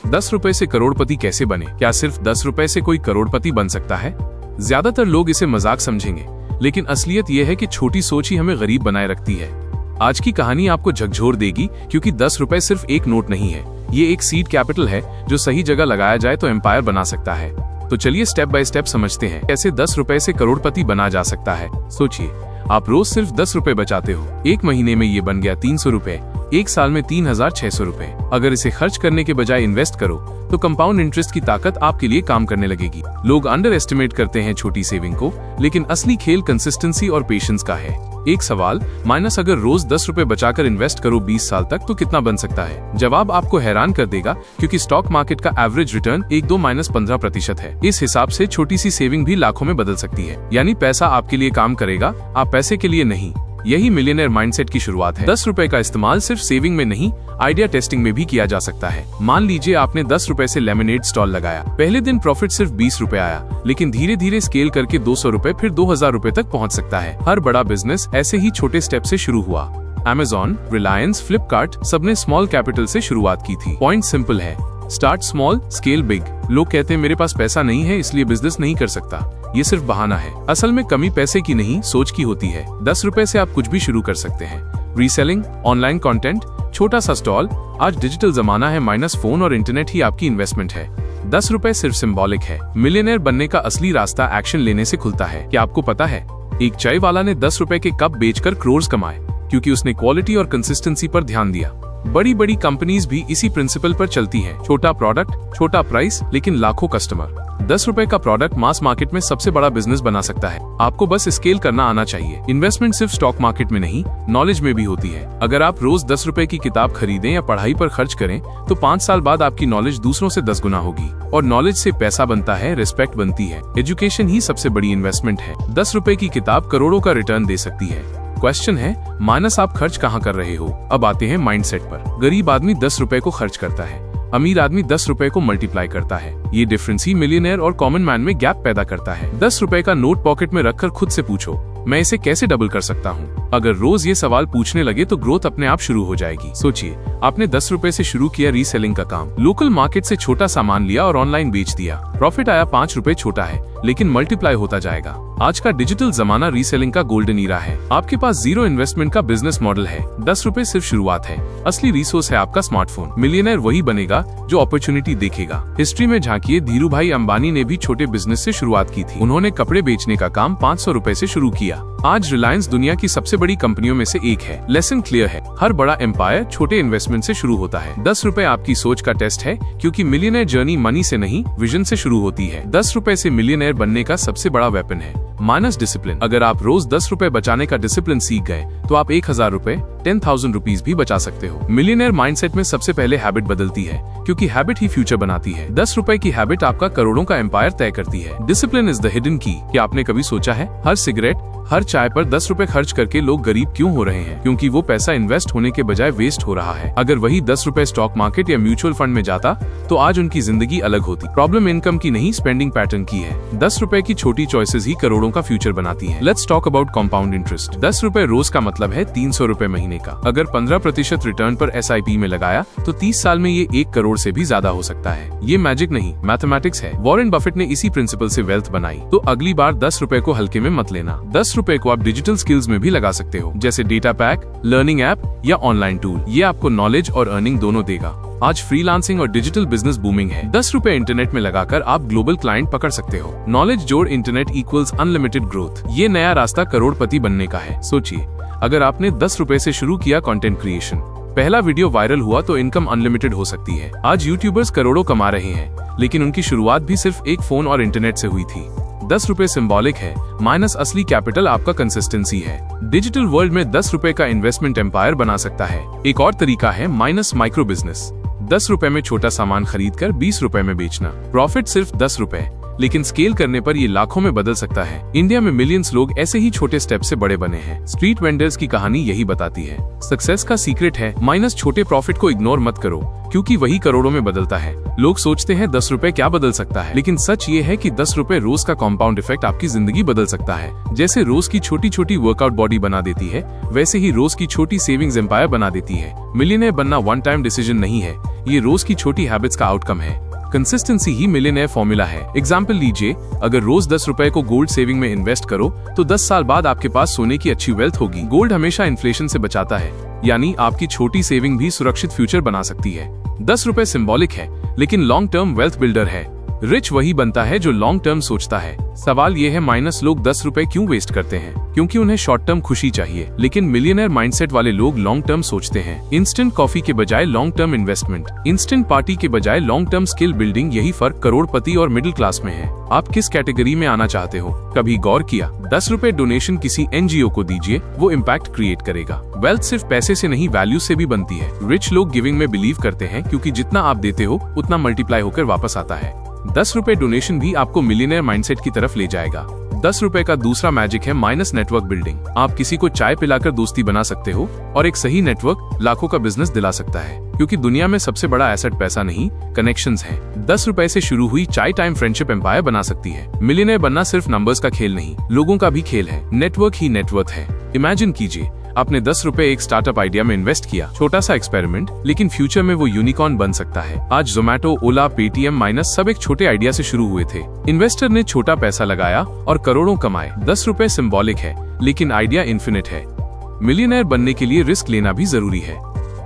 ₹10 से करोड़पति कैसे बने? क्या सिर्फ ₹10 से कोई करोड़पति बन सकता है? ज्यादातर लोग इसे मजाक समझेंगे, लेकिन असलियत यह है कि छोटी सोच ही हमें गरीब बनाए रखती है। आज की कहानी आपको झकझोर देगी, क्योंकि ₹10 सिर्फ एक नोट नहीं है, ये एक सीड कैपिटल है जो सही जगह लगाया जाए तो एम्पायर बना सकता है। तो चलिए स्टेप बाय स्टेप समझते हैं कैसे ₹10 से करोड़पति बना जा सकता है। सोचिए, आप रोज सिर्फ ₹10 बचाते हो, एक महीने में ये बन गया ₹300, एक साल में ₹3600। अगर इसे खर्च करने के बजाय इन्वेस्ट करो तो कंपाउंड इंटरेस्ट की ताकत आपके लिए काम करने लगेगी। लोग अंडर एस्टिमेट करते हैं छोटी सेविंग को, लेकिन असली खेल कंसिस्टेंसी और पेशेंस का है। एक सवाल, माइनस अगर रोज ₹10 बचाकर इन्वेस्ट करो 20 साल तक तो कितना बन सकता है? जवाब आपको हैरान कर देगा, क्योंकि स्टॉक मार्केट का एवरेज रिटर्न 1-15% है। इस हिसाब से छोटी सी सेविंग भी लाखों में बदल सकती है। यानी पैसा आपके लिए काम करेगा, आप पैसे के लिए नहीं। यही मिलियनेयर माइंडसेट की शुरुआत है। ₹10 का इस्तेमाल सिर्फ सेविंग में नहीं, आइडिया टेस्टिंग में भी किया जा सकता है। मान लीजिए आपने ₹10 से लेमनेड स्टॉल लगाया। पहले दिन प्रॉफिट सिर्फ ₹20 आया, लेकिन धीरे धीरे स्केल करके ₹200 फिर ₹2000 तक पहुंच सकता है। हर बड़ा बिजनेस ऐसे ही छोटे स्टेप से शुरू हुआ। Amazon, रिलायंस, फ्लिपकार्ट सबने स्मॉल कैपिटल से शुरुआत की थी। पॉइंट सिंपल है, स्टार्ट स्मॉल, स्केल बिग। लोग कहते हैं मेरे पास पैसा नहीं है इसलिए बिजनेस नहीं कर सकता। ये सिर्फ बहाना है। असल में कमी पैसे की नहीं, सोच की होती है। ₹10 से आप कुछ भी शुरू कर सकते हैं। रीसेलिंग, ऑनलाइन कंटेंट, छोटा सा स्टॉल। आज डिजिटल जमाना है, माइनस फोन और इंटरनेट ही आपकी इन्वेस्टमेंट है। ₹10 सिर्फ सिंबॉलिक है। मिलियनेयर बनने का असली रास्ता एक्शन लेने से खुलता है। क्या आपको पता है, एक चाय वाला ने ₹10 के कप बेचकर करोड़ कमाए, क्योंकि उसने क्वालिटी और कंसिस्टेंसी पर ध्यान दिया। बड़ी बड़ी कंपनीज भी इसी प्रिंसिपल पर चलती हैं। छोटा प्रोडक्ट, छोटा प्राइस, लेकिन लाखों कस्टमर। ₹10 का प्रोडक्ट मास मार्केट में सबसे बड़ा बिजनेस बना सकता है। आपको बस स्केल करना आना चाहिए। इन्वेस्टमेंट सिर्फ स्टॉक मार्केट में नहीं, नॉलेज में भी होती है। अगर आप रोज ₹10 की किताब खरीदें या पढ़ाई पर खर्च करें तो 5 साल बाद आपकी नॉलेज दूसरों से 10 गुना होगी। और नॉलेज से पैसा बनता है, रिस्पेक्ट बनती है। एजुकेशन ही सबसे बड़ी इन्वेस्टमेंट है। ₹10 की किताब करोड़ों का रिटर्न दे सकती है। क्वेश्चन है, माइनस आप खर्च कहाँ कर रहे हो? अब आते हैं माइंडसेट पर। गरीब आदमी ₹10 को खर्च करता है, अमीर आदमी ₹10 को मल्टीप्लाई करता है। ये डिफरेंस ही मिलियनेयर और कॉमन मैन में गैप पैदा करता है। ₹10 का नोट पॉकेट में रखकर खुद से पूछो, मैं इसे कैसे डबल कर सकता हूँ? अगर रोज ये सवाल पूछने लगे तो ग्रोथ अपने आप शुरू हो जाएगी। सोचिए, आपने ₹10 से शुरू किया रीसेलिंग का काम। लोकल मार्केट से छोटा सामान लिया और ऑनलाइन बेच दिया। प्रॉफिट आया ₹5, छोटा है लेकिन मल्टीप्लाई होता जाएगा। आज का डिजिटल जमाना रीसेलिंग का गोल्डन ईरा है। आपके पास जीरो इन्वेस्टमेंट का बिजनेस मॉडल है। ₹10 सिर्फ शुरुआत है, असली रिसोर्स है आपका स्मार्टफोन। मिलियनेयर वही बनेगा जो अपॉर्चुनिटी देखेगा। हिस्ट्री में झांकिए, धीरूभाई अंबानी ने भी छोटे बिजनेस से शुरुआत की थी। उन्होंने कपड़े बेचने का काम ₹500 से शुरू किया। आज रिलायंस दुनिया की सबसे बड़ी कंपनियों में से एक है। लेसन क्लियर है, हर बड़ा एम्पायर छोटे इन्वेस्टमेंट से शुरू होता है। ₹10 आपकी सोच का टेस्ट है, क्योंकि मिलियनेयर जर्नी मनी से नहीं, विजन से शुरू होती है। ₹10 से मिलियनेयर बनने का सबसे बड़ा वेपन है माइनस डिसिप्लिन। अगर आप रोज ₹10 बचाने का डिसिप्लिन सीख गए तो आप ₹1000, ₹10,000 भी बचा सकते हो। मिलियनेयर माइंडसेट में सबसे पहले हैबिट बदलती है, क्योंकि हैबिट ही फ्यूचर बनाती है। ₹10 की हैबिट आपका करोड़ों का एम्पायर तय करती है। डिसिप्लिन इज द हिडन की। क्या आपने कभी सोचा है, हर सिगरेट, हर चाय पर ₹10 खर्च करके लोग गरीब क्यों हो रहे हैं? क्योंकि वो पैसा इन्वेस्ट होने के बजाय वेस्ट हो रहा है। अगर वही ₹10 स्टॉक मार्केट या म्यूचुअल फंड में जाता तो आज उनकी जिंदगी अलग होती। प्रॉब्लम इनकम की नहीं, स्पेंडिंग पैटर्न की है। ₹10 की छोटी चॉइसेस ही करोड़ों का फ्यूचर बनाती है। Let's talk about compound interest. ₹10 रोज का मतलब है ₹300 महीने का। अगर 15% रिटर्न पर SIP में लगाया तो 30 साल में ये 1 करोड़ से भी ज्यादा हो सकता है। ये मैजिक नहीं, मैथमेटिक्स है। वॉरेन बफेट ने इसी प्रिंसिपल से वेल्थ बनाई। तो अगली बार ₹10 को हल्के में मत लेना। ₹10 को आप डिजिटल स्किल्स में भी लगा सकते हो, जैसे डेटा पैक, लर्निंग ऐप या ऑनलाइन टूल। ये आपको नॉलेज और अर्निंग दोनों देगा। आज फ्रीलांसिंग और डिजिटल बिजनेस बूमिंग है। ₹10 इंटरनेट में लगाकर आप ग्लोबल क्लाइंट पकड़ सकते हो। नॉलेज जोड़ इंटरनेट इक्वल्स अनलिमिटेड ग्रोथ। ये नया रास्ता करोड़पति बनने का है। सोचिए, अगर आपने ₹10 से शुरू किया कंटेंट क्रिएशन, पहला वीडियो वायरल हुआ तो इनकम अनलिमिटेड हो सकती है। आज यूट्यूबर्स करोड़ों कमा रहे हैं, लेकिन उनकी शुरुआत भी सिर्फ एक फोन और इंटरनेट से हुई थी। ₹10 सिंबॉलिक है, माइनस असली कैपिटल आपका कंसिस्टेंसी है। डिजिटल वर्ल्ड में ₹10 का इन्वेस्टमेंट एम्पायर बना सकता है। एक और तरीका है माइनस माइक्रो बिजनेस। ₹10 में छोटा सामान खरीद कर ₹20 में बेचना। प्रॉफिट सिर्फ ₹10, लेकिन स्केल करने पर ये लाखों में बदल सकता है। इंडिया में मिलियंस लोग ऐसे ही छोटे स्टेप से बड़े बने हैं। स्ट्रीट वेंडर्स की कहानी यही बताती है। सक्सेस का सीक्रेट है माइनस छोटे प्रॉफिट को इग्नोर मत करो, क्योंकि वही करोड़ों में बदलता है। लोग सोचते हैं 10 रुपए क्या बदल सकता है, लेकिन सच ये है कि 10 रुपए रोज का कॉम्पाउंड इफेक्ट आपकी जिंदगी बदल सकता है। जैसे रोज की छोटी छोटी वर्कआउट बॉडी बना देती है, वैसे ही रोज की छोटी सेविंग्स एम्पायर बना देती है। मिलियनेयर बनना वन टाइम डिसीजन नहीं है, ये रोज की छोटी हैबिट्स का आउटकम है। कंसिस्टेंसी ही मिलियनेयर फॉर्मूला है। एग्जाम्पल लीजिए, अगर रोज 10 रुपए को गोल्ड सेविंग में इन्वेस्ट करो तो 10 साल बाद आपके पास सोने की अच्छी वेल्थ होगी। गोल्ड हमेशा इन्फ्लेशन से बचाता है, यानी आपकी छोटी सेविंग भी सुरक्षित फ्यूचर बना सकती है। 10 रुपए सिंबॉलिक है, लेकिन लॉन्ग टर्म वेल्थ बिल्डर है। रिच वही बनता है जो लॉन्ग टर्म सोचता है। सवाल ये है, माइनस लोग 10 रुपए क्यों वेस्ट करते हैं? क्योंकि उन्हें शॉर्ट टर्म खुशी चाहिए। लेकिन मिलियनेयर माइंडसेट वाले लोग लॉन्ग टर्म सोचते हैं। इंस्टेंट कॉफी के बजाय long term investment, instant party के बजाय लॉन्ग टर्म स्किल बिल्डिंग, यही फर्क करोड़पति और मिडिल क्लास में है। आप किस कैटेगरी में आना चाहते हो? कभी गौर किया? 10 रुपए डोनेशन किसी एनजीओ को दीजिए, वो इम्पैक्ट क्रिएट करेगा। वेल्थ सिर्फ पैसे से नहीं, वैल्यू से भी बनती है। रिच लोग गिविंग में बिलीव करते हैं, क्योंकि जितना आप देते हो उतना मल्टीप्लाई होकर वापस आता है। 10 रुपए डोनेशन भी आपको मिलियनेयर माइंडसेट की तरफ ले जाएगा। 10 रुपए का दूसरा मैजिक है माइनस नेटवर्क बिल्डिंग। आप किसी को चाय पिलाकर दोस्ती बना सकते हो, और एक सही नेटवर्क लाखों का बिजनेस दिला सकता है। क्योंकि दुनिया में सबसे बड़ा एसेट पैसा नहीं, कनेक्शंस हैं। 10 रुपए से शुरू हुई चाय टाइम फ्रेंडशिप एम्पायर बना सकती है। मिलियनेयर बनना सिर्फ नंबर्स का खेल नहीं, लोगों का भी खेल है। नेटवर्क ही नेटवर्थ है। इमेजिन कीजिए, आपने 10 रुपए एक स्टार्टअप आइडिया में इन्वेस्ट किया। छोटा सा एक्सपेरिमेंट, लेकिन फ्यूचर में वो यूनिकॉर्न बन सकता है। आज जोमेटो, ओला, पेटीएम माइनस सब एक छोटे आइडिया से शुरू हुए थे। इन्वेस्टर ने छोटा पैसा लगाया और करोड़ों कमाए। 10 रुपए सिंबॉलिक है, लेकिन आइडिया इन्फिनिट है। मिलियनेयर बनने के लिए रिस्क लेना भी जरूरी है।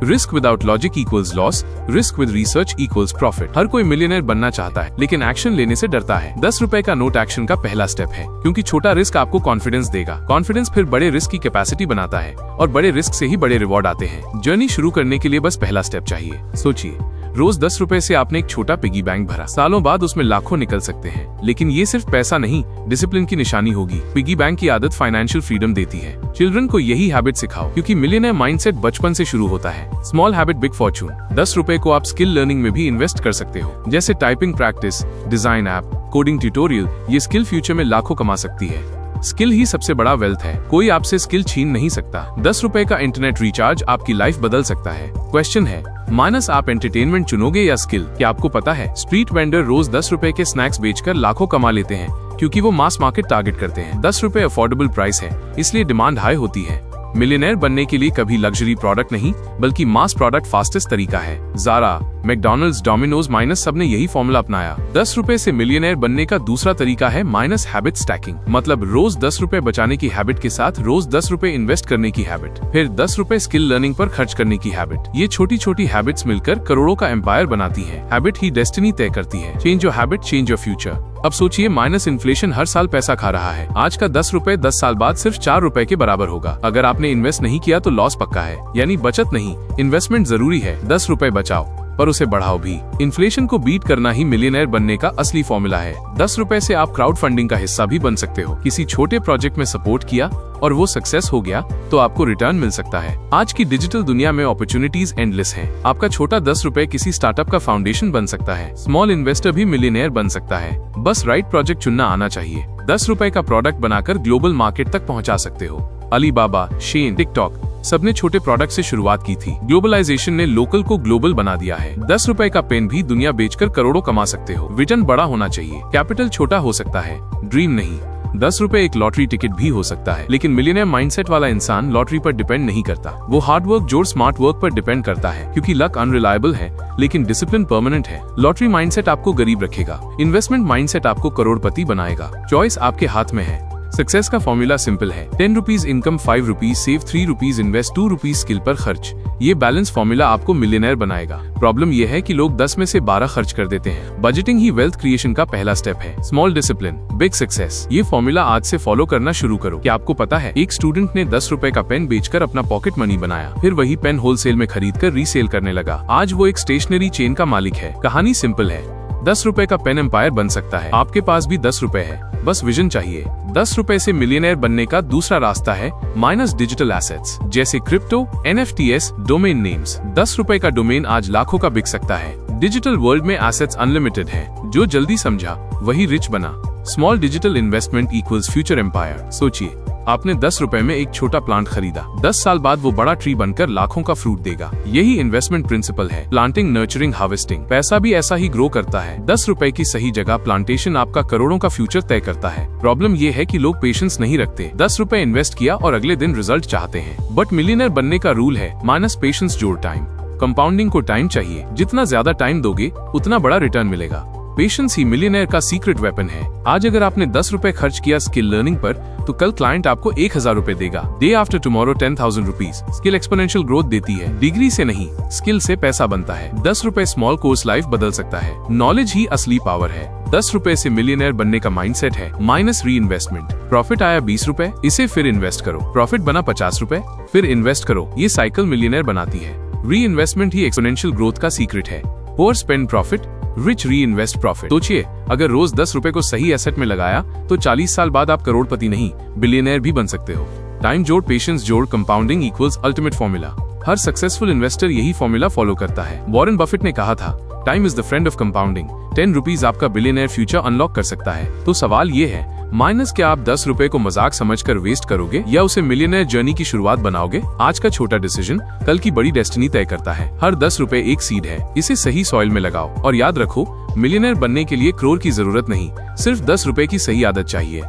Risk without logic equals loss, risk with research equals profit. हर कोई मिलियनेयर बनना चाहता है, लेकिन एक्शन लेने से डरता है। 10 रुपए का नोट एक्शन का पहला स्टेप है, क्योंकि छोटा रिस्क आपको कॉन्फिडेंस देगा। कॉन्फिडेंस फिर बड़े रिस्क की कैपेसिटी बनाता है, और बड़े रिस्क से ही बड़े रिवॉर्ड आते हैं। जर्नी शुरू करने के लिए बस पहला स्टेप चाहिए। सोचिए, रोज 10 रुपए से आपने एक छोटा पिगी बैंक भरा। सालों बाद उसमें लाखों निकल सकते हैं। लेकिन ये सिर्फ पैसा नहीं, डिसिप्लिन की निशानी होगी। पिगी बैंक की आदत फाइनेंशियल फ्रीडम देती है। चिल्ड्रन को यही हैबिट सिखाओ, क्योंकि मिलियनेयर माइंडसेट बचपन से शुरू होता है। Small habit big Fortune. 10 रुपए को आप स्किल लर्निंग में भी इन्वेस्ट कर सकते हो, जैसे typing practice, design app, coding tutorial. ये स्किल फ्यूचर में लाखों कमा सकती है। स्किल ही सबसे बड़ा वेल्थ है। कोई आपसे स्किल छीन नहीं सकता। 10 रुपए का इंटरनेट रिचार्ज आपकी लाइफ बदल सकता है। क्वेश्चन है, माइनस आप एंटरटेनमेंट चुनोगे या स्किल? क्या आपको पता है, स्ट्रीट वेंडर रोज 10 रुपए के स्नैक्स बेचकर लाखों कमा लेते हैं, क्योंकि वो मास मार्केट टारगेट करते हैं। 10 रुपए अफोर्डेबल प्राइस है, इसलिए डिमांड हाई होती है। मिलियनेयर बनने के लिए कभी लग्जरी प्रोडक्ट नहीं, बल्कि मास प्रोडक्ट फास्टेस्ट तरीका है। ज़ारा, मैकडॉनल्ड्स, डोमिनोज माइनस सबने यही फॉर्मूला अपनाया। 10 रुपए से मिलियनेयर बनने का दूसरा तरीका है माइनस हैबिट स्टैकिंग। मतलब रोज 10 रुपए बचाने की हैबिट के साथ रोज 10 रुपए इन्वेस्ट करने की हैबिट, फिर 10 रुपए स्किल लर्निंग पर खर्च करने की हैबिट। ये छोटी छोटी हैबिट्स मिलकर करोड़ों का एम्पायर बनाती है। हैबिट ही डेस्टिनी तय करती है। Change your habit, change your future. अब सोचिए, माइनस इन्फ्लेशन हर साल पैसा खा रहा है। आज का 10 रुपए 10 साल बाद सिर्फ 4 रुपए के बराबर होगा। अगर आपने इन्वेस्ट नहीं किया तो लॉस पक्का है। यानी बचत नहीं, इन्वेस्टमेंट जरूरी है। 10 रुपए बचाओ, पर उसे बढ़ाओ भी। इन्फ्लेशन को बीट करना ही मिलियनेयर बनने का असली फॉर्मूला है। 10 रुपए से आप क्राउड फंडिंग का हिस्सा भी बन सकते हो। किसी छोटे प्रोजेक्ट में सपोर्ट किया और वो सक्सेस हो गया, तो आपको रिटर्न मिल सकता है। आज की डिजिटल दुनिया में अपॉर्चुनिटीज एंडलेस हैं। आपका छोटा 10 रुपए किसी स्टार्टअप का फाउंडेशन बन सकता है। स्मॉल इन्वेस्टर भी मिलियनेयर बन सकता है। बस राइट प्रोजेक्ट चुनना आना चाहिए। 10 रुपए का प्रोडक्ट बनाकर ग्लोबल मार्केट तक पहुंचा सकते हो। अलीबाबा, शेन, टिकटॉक सबने छोटे प्रोडक्ट से शुरुआत की थी। ग्लोबलाइजेशन ने लोकल को ग्लोबल बना दिया है। 10 रुपए का पेन भी दुनिया बेचकर करोड़ों कमा सकते हो। विजन बड़ा होना चाहिए। कैपिटल छोटा हो सकता है, ड्रीम नहीं। 10 रुपए एक लॉटरी टिकट भी हो सकता है। लेकिन मिलियनेयर माइंडसेट वाला इंसान लॉटरी पर डिपेंड नहीं करता। वो हार्ड वर्क जोड़ स्मार्ट वर्क पर डिपेंड करता है, क्योंकि लक अनरिलायबल है, लेकिन डिसिप्लिन परमानेंट है। लॉटरी माइंडसेट आपको गरीब रखेगा, इन्वेस्टमेंट माइंडसेट आपको करोड़पति बनाएगा। चॉइस आपके हाथ में है। सक्सेस का फॉर्मूला सिंपल है। 10 rupees income, 5 rupees save, 3 rupees invest, 2 rupees skill पर खर्च। ये बैलेंस फॉर्मूला आपको मिलियनेयर बनाएगा। प्रॉब्लम ये है कि लोग 10 में से 12 खर्च कर देते हैं। बजटिंग ही वेल्थ क्रिएशन का पहला स्टेप है। Small discipline, big success. ये फॉर्मूला आज से फॉलो करना शुरू करो। क्या आपको पता है, एक स्टूडेंट ने 10 रुपए का पेन बेचकर अपना पॉकेट मनी बनाया, फिर वही पेन होलसेल में खरीद कर रीसेल करने लगा। आज वो एक स्टेशनरी चेन का मालिक है। कहानी सिंपल है, 10 रुपए का पेन एम्पायर बन सकता है। आपके पास भी 10 रुपए है, बस विजन चाहिए। 10 रुपए से मिलियनेयर बनने का दूसरा रास्ता है माइनस डिजिटल एसेट्स, जैसे क्रिप्टो, NFTs, डोमेन नेम्स। 10 रुपए का डोमेन आज लाखों का बिक सकता है। डिजिटल वर्ल्ड में एसेट्स अनलिमिटेड हैं। जो जल्दी समझा वही रिच बना। Small digital investment equals future empire. सोचिए, आपने 10 रुपए में एक छोटा प्लांट खरीदा, 10 साल बाद वो बड़ा ट्री बनकर लाखों का फ्रूट देगा। यही इन्वेस्टमेंट प्रिंसिपल है, प्लांटिंग, नर्चरिंग, हार्वेस्टिंग। पैसा भी ऐसा ही ग्रो करता है। 10 रुपए की सही जगह प्लांटेशन आपका करोड़ों का फ्यूचर तय करता है। प्रॉब्लम ये है कि लोग पेशेंस नहीं रखते। 10 रुपए इन्वेस्ट किया और अगले दिन रिजल्ट चाहते हैं। बट मिलियनर बनने का रूल है माइनस पेशेंस जोड़ टाइम। कंपाउंडिंग को टाइम चाहिए, जितना ज्यादा टाइम दोगे उतना बड़ा रिटर्न मिलेगा। पेशेंस ही मिलियनेयर का सीक्रेट वेपन है। आज अगर आपने 10 रुपए खर्च किया स्किल लर्निंग पर, तो कल क्लाइंट आपको 1000 रुपए देगा। Day after tomorrow 10,000 rupees. Skill exponential growth देती है, डिग्री से नहीं, स्किल से पैसा बनता है। 10 रुपए स्मॉल कोर्स लाइफ बदल सकता है। नॉलेज ही असली पावर है। 10 रुपए से मिलियनेयर बनने का माइंडसेट है माइनस री इन्वेस्टमेंट। प्रॉफिट आया 20 रुपए, इसे फिर इन्वेस्ट करो। प्रॉफिट बना 50 रुपए, फिर इन्वेस्ट करो। ये साइकिल मिलियनेयर बनाती है। री इन्वेस्टमेंट ही एक्सपोनेंशियल ग्रोथ का सीक्रेट है। पुअर स्पेंड प्रॉफिट, रिच री इन्वेस्ट प्रॉफिट। सोचिए, अगर रोज 10 रुपए को सही एसेट में लगाया तो 40 साल बाद आप करोड़पति नहीं, बिलियनेयर भी बन सकते हो। टाइम जोड़, पेशेंस जोड़, कंपाउंडिंग इक्वल्स अल्टीमेट फॉर्मूला। हर सक्सेसफुल इन्वेस्टर यही फॉर्मूला फॉलो करता है। वॉरेन बफेट ने कहा था, time is the friend of compounding. 10 rupees आपका बिलियनेयर फ्यूचर अनलॉक कर सकता है। तो सवाल ये है, माइनस क्या आप 10 रुपए को मजाक समझकर वेस्ट करोगे या उसे मिलियनेयर जर्नी की शुरुआत बनाओगे? आज का छोटा डिसीजन कल की बड़ी डेस्टिनी तय करता है। हर 10 रुपए एक सीड है, इसे सही सॉइल में लगाओ और याद रखो, मिलियनेयर बनने के लिए करोड़ की जरूरत नहीं, सिर्फ 10 रुपए की सही आदत चाहिए।